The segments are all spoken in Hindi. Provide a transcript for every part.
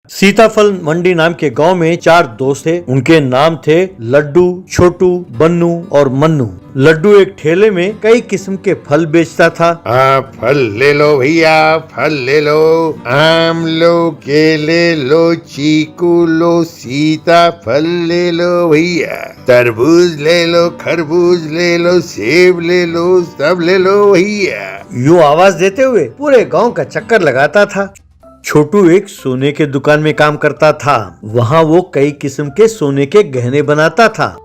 सीताफल मंडी नाम के गांव में 4 दोस्त थे। उनके नाम थे लड्डू, छोटू, बन्नू और मन्नू। लड्डू एक ठेले में कई किस्म के फल बेचता था। फल ले लो भैया, फल ले लो। आम लो, केले लो, चीकू लो, सीताफल ले लो भैया। तरबूज ले लो, खरबूज ले लो, सेब ले लो, सब ले लो भैया। यूं आवाज देते हुए पूरे गांव का चक्कर लगाता था। छोटू एक सोने के दुकान में काम करता था। वहाँ वो कई किस्म के सोने के गहने बनाता था।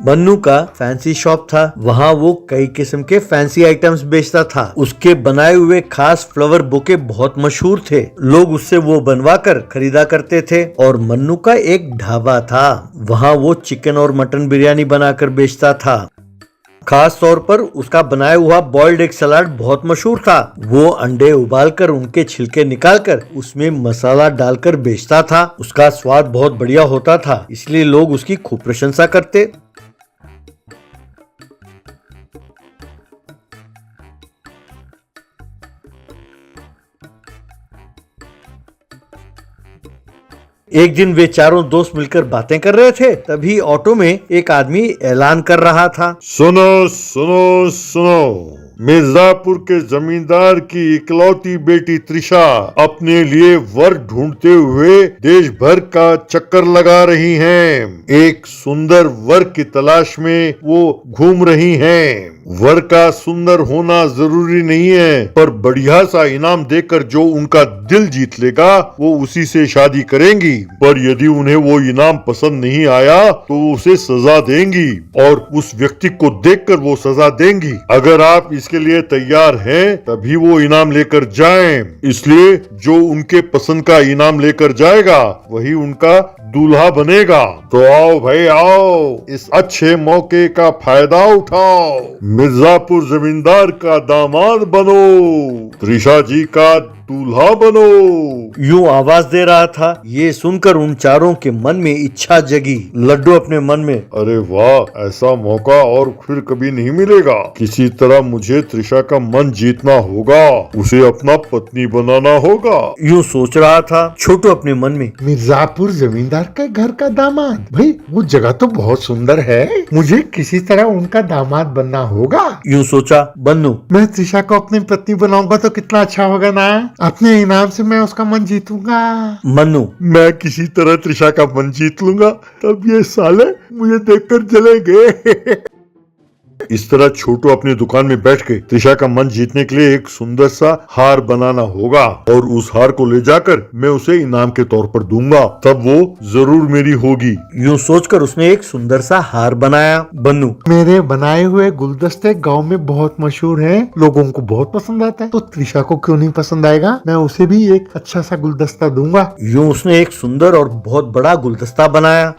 बन्नू का फैंसी शॉप था। वहाँ वो कई किस्म के फैंसी आइटम्स बेचता था। उसके बनाए हुए खास फ्लावर बुके बहुत मशहूर थे। लोग उससे वो बनवाकर खरीदा करते थे। और मन्नू का एक ढाबा था। वहाँ वो चिकन और मटन बिरयानी बनाकर बेचता था। खास तौर पर उसका बनाया हुआ बॉइल्ड एग सलाद बहुत मशहूर था। वो अंडे उबालकर उनके छिलके निकालकर उसमें मसाला डालकर बेचता था। उसका स्वाद बहुत बढ़िया होता था, इसलिए लोग उसकी खूब प्रशंसा करते। एक दिन वे चारों दोस्त मिलकर बातें कर रहे थे। तभी ऑटो में एक आदमी ऐलान कर रहा था, सुनो सुनो सुनो, मिर्जापुर के जमींदार की इकलौती बेटी त्रिशा अपने लिए वर ढूंढते हुए देश भर का चक्कर लगा रही हैं। एक सुंदर वर की तलाश में वो घूम रही हैं। वर का सुंदर होना जरूरी नहीं है, पर बढ़िया सा इनाम देकर जो उनका दिल जीत लेगा वो उसी से शादी करेंगी। पर यदि उन्हें वो इनाम पसंद नहीं आया तो उसे सजा देंगी और उस व्यक्ति को देखकर वो सजा देंगी। अगर आप इसके लिए तैयार हैं तभी वो इनाम लेकर जाएं। इसलिए जो उनके पसंद का इनाम लेकर जाएगा वही उनका दूल्हा बनेगा। तो आओ भाई आओ, इस अच्छे मौके का फायदा उठाओ। मिर्जापुर जमींदार का दामाद बनो, त्रिशा जी का दूल्हा बनो। यूं आवाज दे रहा था। ये सुनकर उन चारों के मन में इच्छा जगी। लड्डू अपने मन में, अरे वाह, ऐसा मौका और फिर कभी नहीं मिलेगा। किसी तरह मुझे त्रिशा का मन जीतना होगा, उसे अपना पत्नी बनाना होगा, यूं सोच रहा था। छोटू अपने मन में, मिर्जापुर जमींदार के घर का दामाद, भाई वो जगह तो बहुत सुंदर है, मुझे किसी तरह उनका दामाद बनना होगा। यूं सोचा। बन्नू, मैं त्रिशा को अपनी पत्नी बनाऊंगा तो कितना अच्छा होगा ना। अपने इनाम से मैं उसका मन जीतूंगा। मन्नू, मैं किसी तरह त्रिशा का मन जीत लूंगा, तब ये साले मुझे देखकर जलेंगे। इस तरह छोटू अपनी दुकान में बैठ के त्रिशा का मन जीतने के लिए एक सुंदर सा हार बनाना होगा और उस हार को ले जाकर मैं उसे इनाम के तौर पर दूंगा, तब वो जरूर मेरी होगी। यूं सोचकर उसने एक सुंदर सा हार बनाया। बन्नू, मेरे बनाए हुए गुलदस्ते गांव में बहुत मशहूर हैं, लोगों को बहुत पसंद आता है, तो त्रिशा को क्यों नहीं पसंद आएगा। मैं उसे भी एक अच्छा सा गुलदस्ता दूंगा। यूं उसने एक सुंदर और बहुत बड़ा गुलदस्ता बनाया।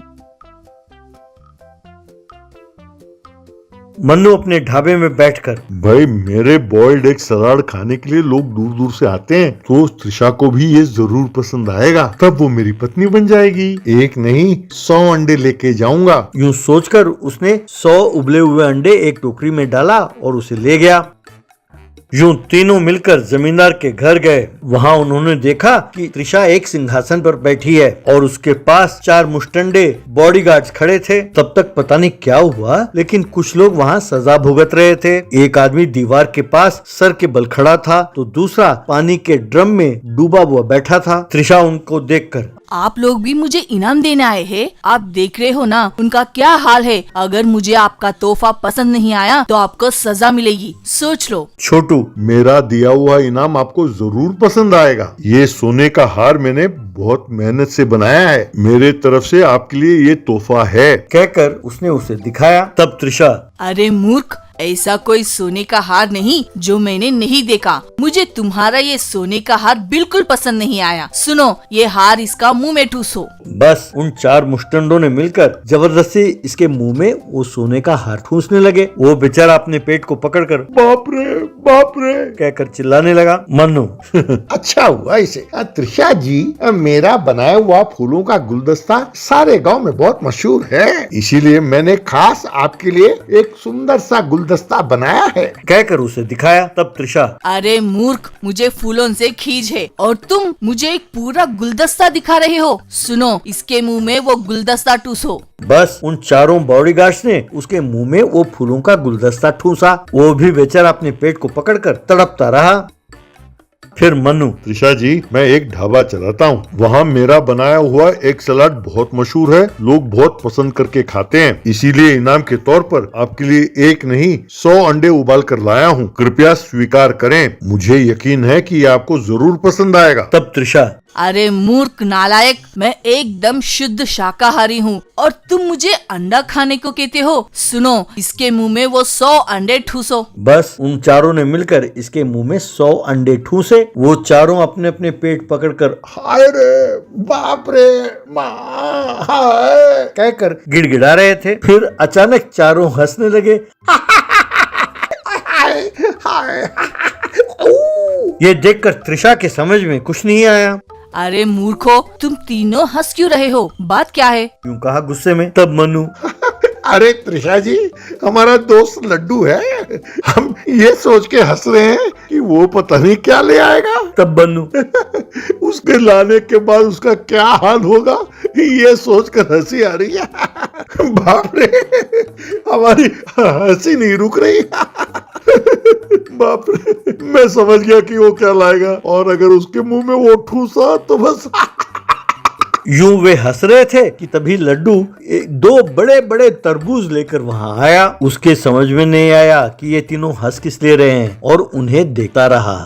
मन्नू अपने ढाबे में बैठकर, भाई मेरे बॉइल्ड एग सलाद खाने के लिए लोग दूर दूर से आते हैं, तो त्रिशा को भी ये जरूर पसंद आएगा, तब वो मेरी पत्नी बन जाएगी। एक नहीं 100 अंडे लेके जाऊंगा। यूं सोचकर उसने 100 उबले हुए अंडे एक टोकरी में डाला और उसे ले गया। यूं तीनों मिलकर जमींदार के घर गए। वहाँ उन्होंने देखा कि त्रिशा एक सिंहासन पर बैठी है और उसके पास 4 मुस्टंडे बॉडीगार्ड्स खड़े थे। तब तक पता नहीं क्या हुआ, लेकिन कुछ लोग वहाँ सजा भुगत रहे थे। एक आदमी दीवार के पास सर के बल खड़ा था, तो दूसरा पानी के ड्रम में डूबा हुआ बैठा था। त्रिशा उनको देखकर, आप लोग भी मुझे इनाम देने आए हैं? आप देख रहे हो ना उनका क्या हाल है। अगर मुझे आपका तोहफा पसंद नहीं आया तो आपको सजा मिलेगी, सोच लो। छोटू, मेरा दिया हुआ इनाम आपको जरूर पसंद आएगा। ये सोने का हार मैंने बहुत मेहनत से बनाया है, मेरे तरफ से आपके लिए ये तोहफा है, कहकर उसने उसे दिखाया। तब त्रिशा, अरे मूर्ख, ऐसा कोई सोने का हार नहीं जो मैंने नहीं देखा। मुझे तुम्हारा ये सोने का हार बिल्कुल पसंद नहीं आया। सुनो, ये हार इसका मुंह में ठूसो। बस उन 4 मुस्टंडों ने मिलकर जबरदस्ती इसके मुंह में वो सोने का हार ठूसने लगे। वो बेचारा अपने पेट को पकड़कर बाप रे कहकर चिल्लाने लगा। मन्नू, अच्छा हुआ इसे। त्रिशा जी, मेरा बनाया हुआ फूलों का गुलदस्ता सारे गांव में बहुत मशहूर है, इसीलिए मैंने खास आपके लिए एक सुंदर सा गुलदस्ता गुलदस्ता बनाया है। कहकर उसे दिखाया। तब त्रिशा, अरे मूर्ख, मुझे फूलों से खींच है और तुम मुझे एक पूरा गुलदस्ता दिखा रहे हो। सुनो, इसके मुंह में वो गुलदस्ता ठूसो। बस उन चारों बॉडीगार्ड्स ने उसके मुंह में वो फूलों का गुलदस्ता ठूसा। वो भी बेचारा अपने पेट को पकड़कर तड़पता रहा। फिर मनु, त्रिशा जी, मैं एक ढाबा चलाता हूँ, वहाँ मेरा बनाया हुआ एक सलाद बहुत मशहूर है, लोग बहुत पसंद करके खाते हैं, इसीलिए इनाम के तौर पर आपके लिए एक नहीं 100 अंडे उबाल कर लाया हूँ, कृपया स्वीकार करें, मुझे यकीन है कि ये आपको जरूर पसंद आएगा। तब त्रिशा, अरे मूर्ख नालायक, मैं एकदम शुद्ध शाकाहारी हूँ और तुम मुझे अंडा खाने को कहते हो। सुनो, इसके मुंह में वो 100 अंडे ठूसो। बस उन चारों ने मिलकर इसके मुंह में 100 अंडे ठूसे। वो चारों अपने अपने पेट पकड़कर हाय रे, बाप रे, माँ, हाय कहकर गिड़गिड़ा रहे थे। फिर अचानक चारों हंसने लगे। हाय हाय। ये देखकर त्रिशा के समझ में कुछ नहीं आया। अरे मूर्खो, तुम तीनों हंस क्यों रहे हो? बात क्या है? यूं कहा गुस्से में। तब मनु, अरे त्रिशा जी, हमारा दोस्त लड्डू है, हम ये सोच के हंस रहे हैं कि वो पता नहीं क्या ले आएगा। तब बन्नू, उसके लाने के बाद उसका क्या हाल होगा ये सोचकर हंसी आ रही है। बाप रे, हमारी हंसी नहीं रुक रही। बाप रे, मैं समझ गया कि वो क्या लाएगा, और अगर उसके मुंह में वो ठूसा तो बस। यूं वे हंस रहे थे कि तभी लड्डू 2 बड़े बड़े तरबूज लेकर वहां आया। उसके समझ में नहीं आया कि ये तीनों हंस किस ले रहे हैं और उन्हें देखता रहा।